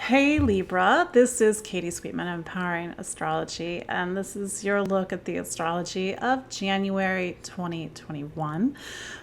Hey Libra, this is Katie Sweetman, Empowering Astrology, and this is your look at the astrology of January 2021.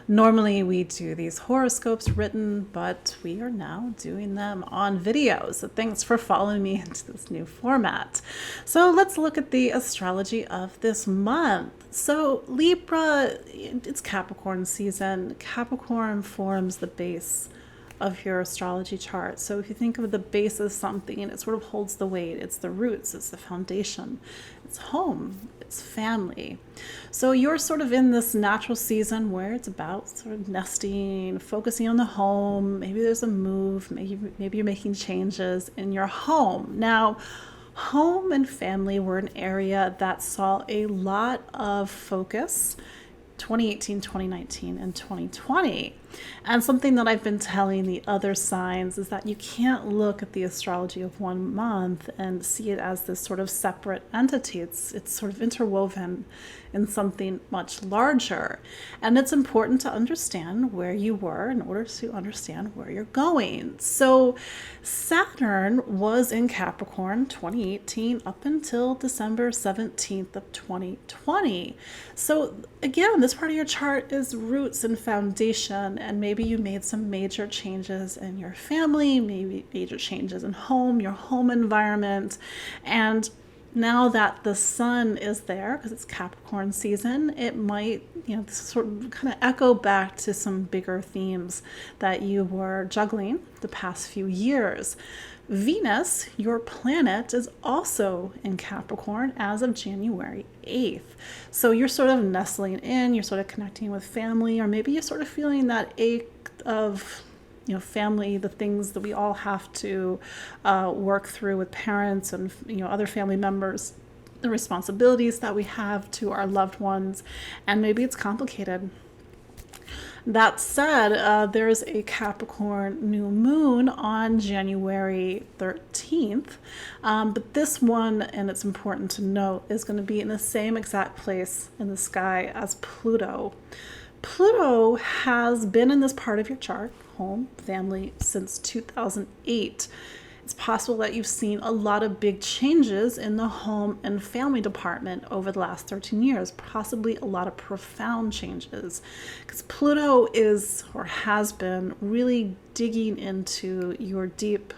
Normally we do these horoscopes written, but we are now doing them on video. So thanks for following me into this new format. So let's look at the astrology of this month. So Libra, it's Capricorn season. Capricorn forms the base of your astrology chart. So if you think of the base as something, it sort of holds the weight. It's the roots, it's the foundation, it's home, it's family. So you're sort of in this natural season where it's about sort of nesting, focusing on the home. Maybe there's a move, maybe you're making changes in your home. Now, home and family were an area that saw a lot of focus 2018, 2019, and 2020. And something that I've been telling the other signs is that you can't look at the astrology of one month and see it as this sort of separate entity. It's sort of interwoven in something much larger. And it's important to understand where you were in order to understand where you're going. So Saturn was in Capricorn 2018 up until December 17th of 2020. So again, this part of your chart is roots and foundation, and maybe you made some major changes in your family, maybe major changes in home, your home environment. And now that the sun is there, because it's Capricorn season, it might, sort of kind of echo back to some bigger themes that you were juggling the past few years. Venus, your planet, is also in Capricorn as of January 8th. So you're sort of nestling in, you're sort of connecting with family, or maybe you're sort of feeling that ache of family, the things that we all have to work through with parents and other family members, the responsibilities that we have to our loved ones, and maybe it's complicated. That said, there's a Capricorn new moon on January 13th, but this one, and it's important to note, is going to be in the same exact place in the sky as Pluto. Pluto has been in this part of your chart, home, family, since 2008. It's possible that you've seen a lot of big changes in the home and family department over the last 13 years, possibly a lot of profound changes. Because Pluto is, or has been, really digging into your deep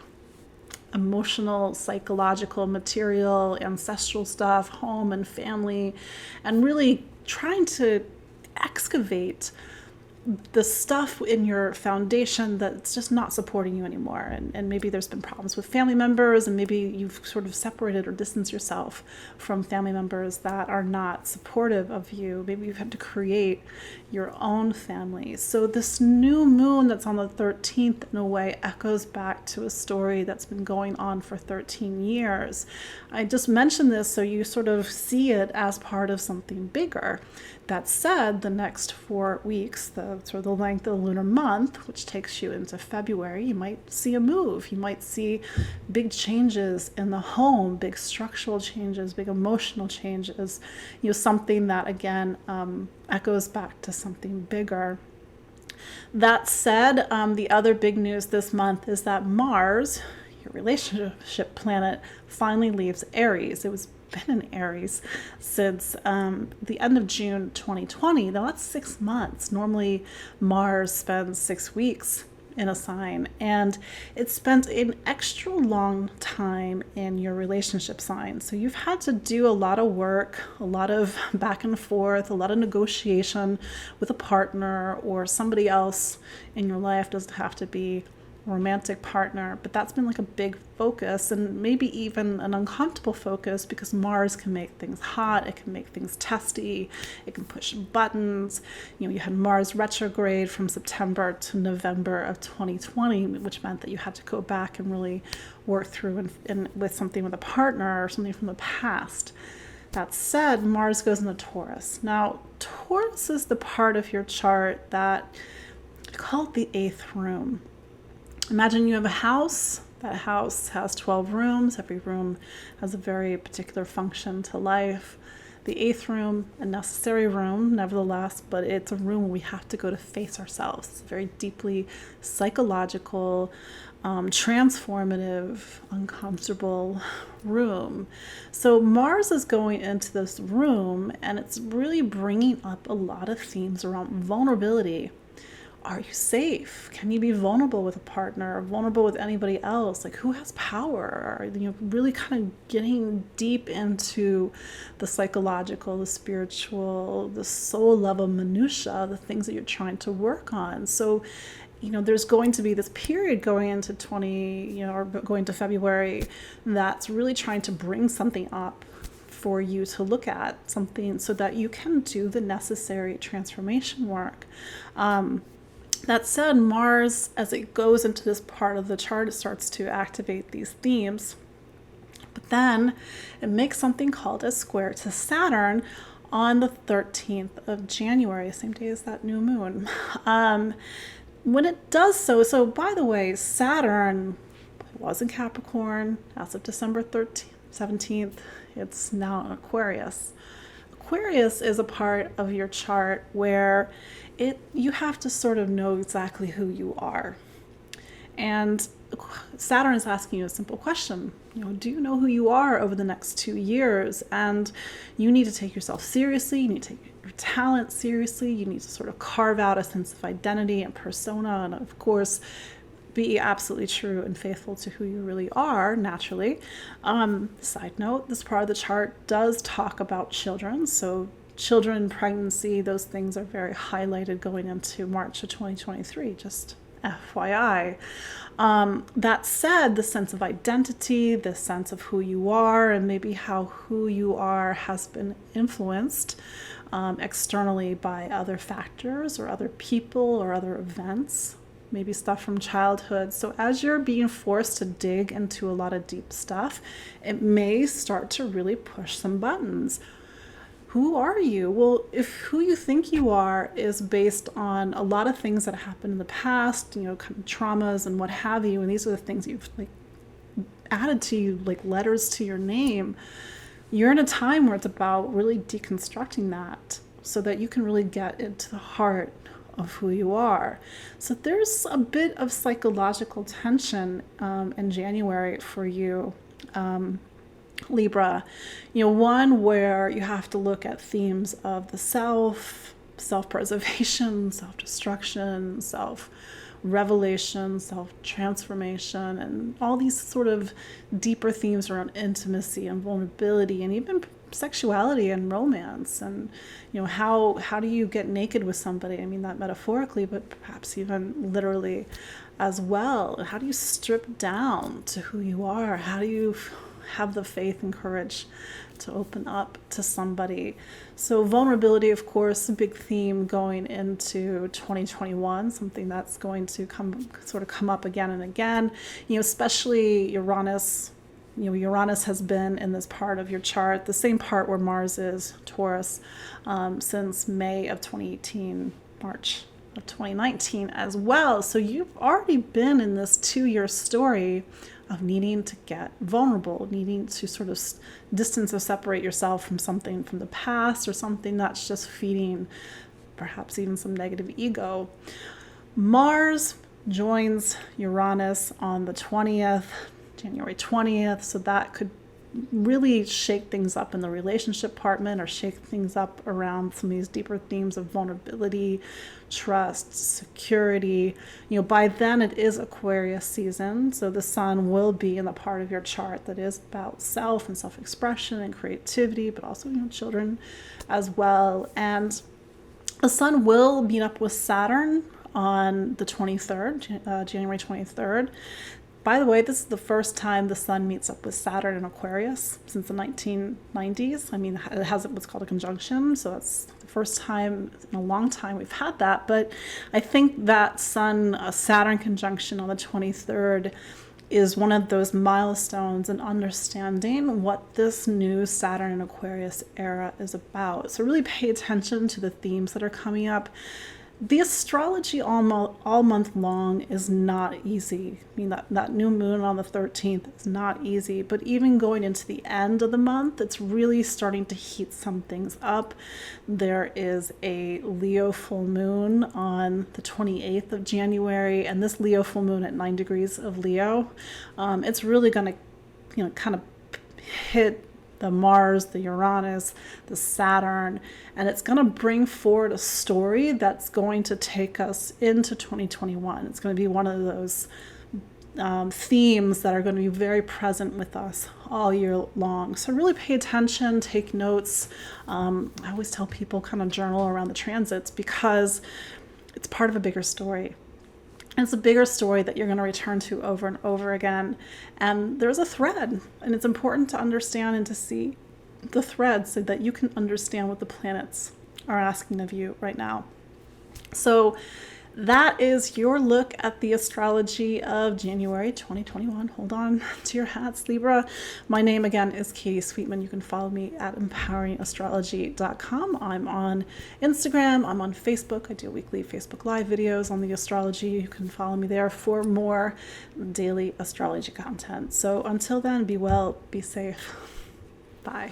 emotional, psychological, material, ancestral stuff, home and family, and really trying to excavate the stuff in your foundation that's just not supporting you anymore. And maybe there's been problems with family members, and maybe you've sort of separated or distanced yourself from family members that are not supportive of you. Maybe you've had to create your own family. So this new moon that's on the 13th, in a way, echoes back to a story that's been going on for 13 years. I just mentioned this so you sort of see it as part of something bigger. That said, the next 4 weeks, the sort of the length of the lunar month, which takes you into February, you might see a move. You might see big changes in the home, big structural changes, big emotional changes, something that, again, echoes back to something bigger. That said, the other big news this month is that Mars, your relationship planet, finally leaves Aries. It was been in Aries since the end of June 2020. Now that's 6 months. Normally Mars spends 6 weeks in a sign, and it spent an extra long time in your relationship sign. So you've had to do a lot of work, a lot of back and forth, a lot of negotiation with a partner or somebody else in your life. Doesn't have to be romantic partner, but that's been like a big focus, and maybe even an uncomfortable focus, because Mars can make things hot, it can make things testy, it can push buttons. You had Mars retrograde from September to November of 2020, which meant that you had to go back and really work through and with something with a partner or something from the past. That said, Mars goes into Taurus. Now, Taurus is the part of your chart that I call it the 8th room. Imagine you have a house. That house has 12 rooms. Every room has a very particular function to life. The 8th room, a necessary room, nevertheless, but it's a room where we have to go to face ourselves. It's very deeply psychological, transformative, uncomfortable room. So Mars is going into this room, and it's really bringing up a lot of themes around vulnerability. Are you safe? Can you be vulnerable with a partner, or vulnerable with anybody else? Like, who has power? Are you really kind of getting deep into the psychological, the spiritual, the soul level minutia, the things that you're trying to work on. So, there's going to be this period going into or going to February, that's really trying to bring something up for you to look at, something so that you can do the necessary transformation work. That said, Mars, as it goes into this part of the chart, it starts to activate these themes. But then it makes something called a square to Saturn on the 13th of January, same day as that new moon. When it does so by the way, Saturn was in Capricorn as of December 17th. It's now in Aquarius. Aquarius is a part of your chart where you have to sort of know exactly who you are. And Saturn is asking you a simple question. Do you know who you are over the next 2 years? And you need to take yourself seriously. You need to take your talent seriously. You need to sort of carve out a sense of identity and persona. And of course, be absolutely true and faithful to who you really are naturally. Side note, this part of the chart does talk about children. So children, pregnancy, those things are very highlighted going into March of 2023, just FYI. That said, the sense of identity, the sense of who you are, and maybe how who you are has been influenced externally by other factors or other people or other events, maybe stuff from childhood. So as you're being forced to dig into a lot of deep stuff, it may start to really push some buttons. Who are you? Well, if who you think you are is based on a lot of things that happened in the past, kind of traumas and what have you, and these are the things you've added to you, like letters to your name, you're in a time where it's about really deconstructing that so that you can really get into the heart of who you are. So there's a bit of psychological tension in January for you, Libra, one where you have to look at themes of the self-preservation, self-destruction, self-revelation, self-transformation, and all these sort of deeper themes around intimacy and vulnerability, and even sexuality and romance. And how do you get naked with somebody? I mean that metaphorically, but perhaps even literally as well. How do you strip down to who you are? How do you have the faith and courage to open up to somebody? So vulnerability, of course, a big theme going into 2021, something that's going to come up again and again, especially Uranus. Uranus has been in this part of your chart, the same part where Mars is, Taurus, since May of 2018, March of 2019 as well. So you've already been in this 2-year story of needing to get vulnerable, needing to sort of distance or separate yourself from something from the past or something that's just feeding perhaps even some negative ego. Mars joins Uranus on the 20th, January 20th, so that could really shake things up in the relationship department or shake things up around some of these deeper themes of vulnerability, trust, security. By then it is Aquarius season, so the sun will be in the part of your chart that is about self and self-expression and creativity, but also children as well. And the sun will meet up with Saturn on the 23rd, January 23rd. By the way, this is the first time the sun meets up with Saturn in Aquarius since the 1990s. I mean, it has what's called a conjunction, so that's the first time in a long time we've had that. But I think that Sun-Saturn conjunction on the 23rd is one of those milestones in understanding what this new Saturn and Aquarius era is about. So really pay attention to the themes that are coming up. The astrology all month long is not easy. I mean, that new moon on the 13th is not easy, but even going into the end of the month, it's really starting to heat some things up. There is a Leo full moon on the 28th of January, and this Leo full moon at 9 degrees of Leo, it's really going to, kind of hit the Mars, the Uranus, the Saturn, and it's going to bring forward a story that's going to take us into 2021. It's going to be one of those themes that are going to be very present with us all year long. So really pay attention, take notes. I always tell people kind of journal around the transits because it's part of a bigger story. It's a bigger story that you're going to return to over and over again. And there's a thread, and it's important to understand and to see the thread so that you can understand what the planets are asking of you right now. So that is your look at the astrology of January 2021. Hold on to your hats, Libra. My name again is Katie Sweetman. You can follow me at empoweringastrology.com. I'm on Instagram. I'm on Facebook. I do weekly Facebook Live videos on the astrology. You can follow me there for more daily astrology content. So until then, be well, be safe. Bye.